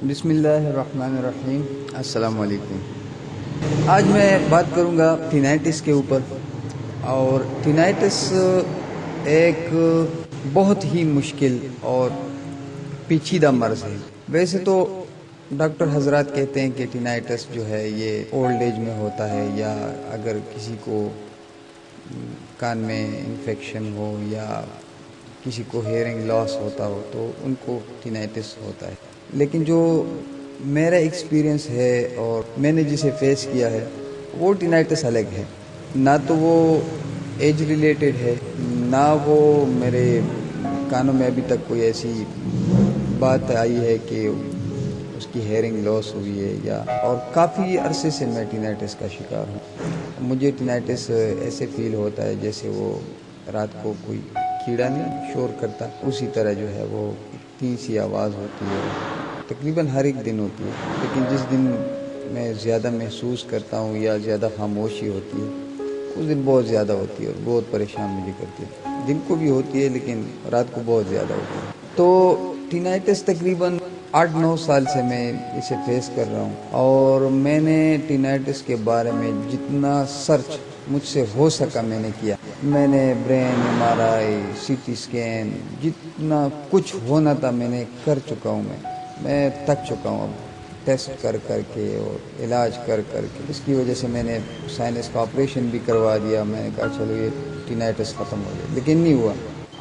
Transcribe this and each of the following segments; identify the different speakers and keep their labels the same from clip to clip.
Speaker 1: بسم اللہ الرحمن الرحیم۔ السلام علیکم۔ آج میں بات کروں گا ٹینائٹس کے اوپر، اور ٹینائٹس ایک بہت ہی مشکل اور پیچیدہ مرض ہے۔ ویسے تو ڈاکٹر حضرات کہتے ہیں کہ ٹینائٹس جو ہے یہ اولڈ ایج میں ہوتا ہے، یا اگر کسی کو کان میں انفیکشن ہو یا کسی کو ہیئرنگ لاس ہوتا ہو تو ان کو ٹینائٹس ہوتا ہے۔ لیکن جو میرا ایکسپیرینس ہے اور میں نے جسے فیس کیا ہے وہ ٹینائٹس الگ ہے۔ نہ تو وہ ایج ریلیٹڈ ہے، نہ وہ میرے کانوں میں ابھی تک کوئی ایسی بات آئی ہے کہ اس کی ہیئرنگ لاس ہوئی ہے، اور کافی عرصے سے میں ٹینائٹس کا شکار ہوں۔ مجھے ٹینائٹس ایسے فیل ہوتا ہے جیسے وہ رات کو کوئی کیڑا نہیں شور کرتا، اسی طرح جو ہے وہ تین سی آواز ہوتی ہے۔ تقریباً ہر ایک دن ہوتی ہے، لیکن جس دن میں زیادہ محسوس کرتا ہوں یا زیادہ خاموشی ہوتی ہے اس دن بہت زیادہ ہوتی ہے اور بہت پریشان مجھے کرتی ہے۔ دن کو بھی ہوتی ہے لیکن رات کو بہت زیادہ ہوتی ہے۔ تو ٹینائٹس تقریباً 8-9 سال سے میں اسے فیس کر رہا ہوں، اور میں نے ٹینائٹس کے بارے میں جتنا سرچ مجھ سے ہو سکا میں نے کیا۔ میں نے برین MRI CT اسکین جتنا کچھ ہونا تھا میں نے کر چکا ہوں۔ میں تھک چکا ہوں اب ٹیسٹ کر کر کے اور علاج کر کر کے۔ اس کی وجہ سے میں نے سائنس کا آپریشن بھی کروا دیا۔ میں نے کہا چلو یہ ٹینائٹس ختم ہو جائے، لیکن نہیں ہوا۔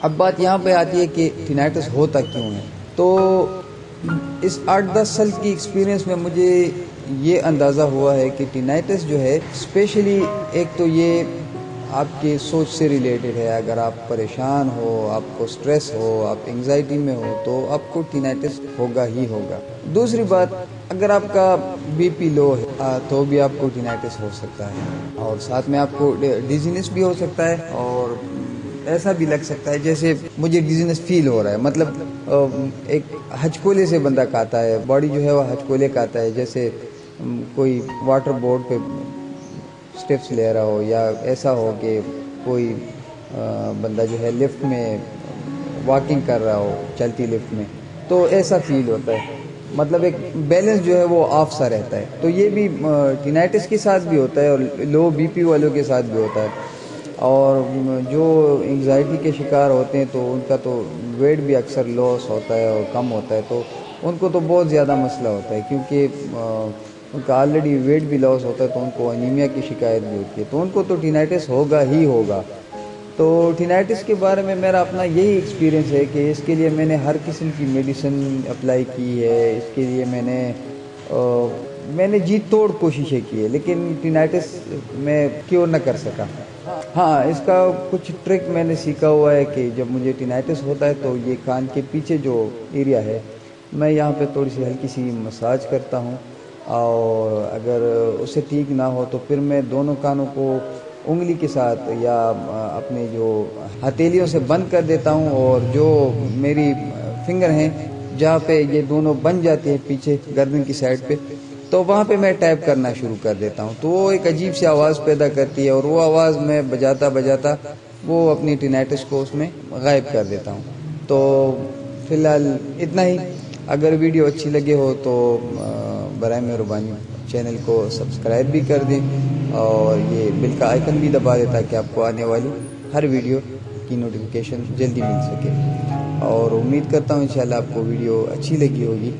Speaker 1: اب بات یہاں پہ آتی ہے کہ ٹینائٹس ہوتا کیوں ہے۔ تو اس 8-10 سال کی ایکسپیرینس میں مجھے یہ اندازہ ہوا ہے کہ ٹینائٹس جو ہے اسپیشلی ایک تو یہ آپ کے سوچ سے ریلیٹڈ ہے۔ اگر آپ پریشان ہو، آپ کو سٹریس ہو، آپ انگزائٹی میں ہو تو آپ کو ٹینائٹس ہوگا ہی ہوگا۔ دوسری بات، اگر آپ کا BP لو ہے تو بھی آپ کو ٹینائٹس ہو سکتا ہے، اور ساتھ میں آپ کو ڈیزینس بھی ہو سکتا ہے، اور ایسا بھی لگ سکتا ہے جیسے مجھے ڈیزینس فیل ہو رہا ہے۔ مطلب ایک ہچکولے سے بندہ کھاتا ہے، باڈی جو ہے وہ ہچکولے کھاتا ہے، جیسے کوئی واٹر بورڈ پہ سٹیپس لے رہا ہو، یا ایسا ہو کہ کوئی بندہ جو ہے لفٹ میں واکنگ کر رہا ہو، چلتی لفٹ میں، تو ایسا فیل ہوتا ہے۔ مطلب ایک بیلنس جو ہے وہ آف سا رہتا ہے۔ تو یہ بھی ٹینائٹس کے ساتھ بھی ہوتا ہے، اور لو BP والوں کے ساتھ بھی ہوتا ہے۔ اور جو انگزائٹی کے شکار ہوتے ہیں تو ان کا تو ویٹ بھی اکثر لاس ہوتا ہے اور کم ہوتا ہے، تو ان کو تو بہت زیادہ مسئلہ ہوتا ہے، کیونکہ ان کا آلریڈی ویٹ بھی لاس ہوتا ہے تو ان کو انیمیا کی شکایت بھی ہوتی ہے، تو ان کو تو ٹینائٹس ہوگا ہی ہوگا۔ تو ٹینائٹس کے بارے میں میرا اپنا یہی ایکسپیرینس ہے کہ اس کے لیے میں نے ہر قسم کی میڈیسن اپلائی کی ہے۔ اس کے لیے میں نے جی توڑ کوششیں کی ہے، لیکن ٹینائٹس میں کیور نہ کر سکا۔ ہاں، اس کا کچھ ٹرک میں نے سیکھا ہوا ہے کہ جب مجھے ٹینائٹس ہوتا ہے تو یہ کان کے پیچھے جو ایریا ہے میں یہاں پہ تھوڑی سی ہلکی سی مساج کرتا ہوں، اور اگر اسے ٹھیک نہ ہو تو پھر میں دونوں کانوں کو انگلی کے ساتھ یا اپنے جو ہتھیلیوں سے بند کر دیتا ہوں، اور جو میری فنگر ہیں جہاں پہ یہ دونوں بن جاتے ہیں پیچھے گردن کی سائڈ پہ، تو وہاں پہ میں ٹیپ کرنا شروع کر دیتا ہوں۔ تو وہ ایک عجیب سی آواز پیدا کرتی ہے، اور وہ آواز میں بجاتا بجاتا وہ اپنی ٹینائٹس کو اس میں غائب کر دیتا ہوں۔ تو فی الحال اتنا ہی۔ اگر ویڈیو اچھی لگے ہو تو برائے مہربانی چینل کو سبسکرائب بھی کر دیں، اور یہ بیل کا آئیکن بھی دبا دیں تاکہ آپ کو آنے والی ہر ویڈیو کی نوٹیفیکیشن جلدی مل سکے۔ اور امید کرتا ہوں انشاءاللہ آپ کو ویڈیو اچھی لگی ہوگی۔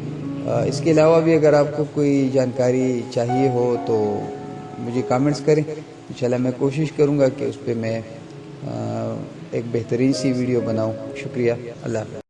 Speaker 1: اس کے علاوہ بھی اگر آپ کو کوئی جانکاری چاہیے ہو تو مجھے کامنٹس کریں، انشاءاللہ میں کوشش کروں گا کہ اس پہ میں ایک بہترین سی ویڈیو بناؤں۔ شکریہ، اللہ حافظ۔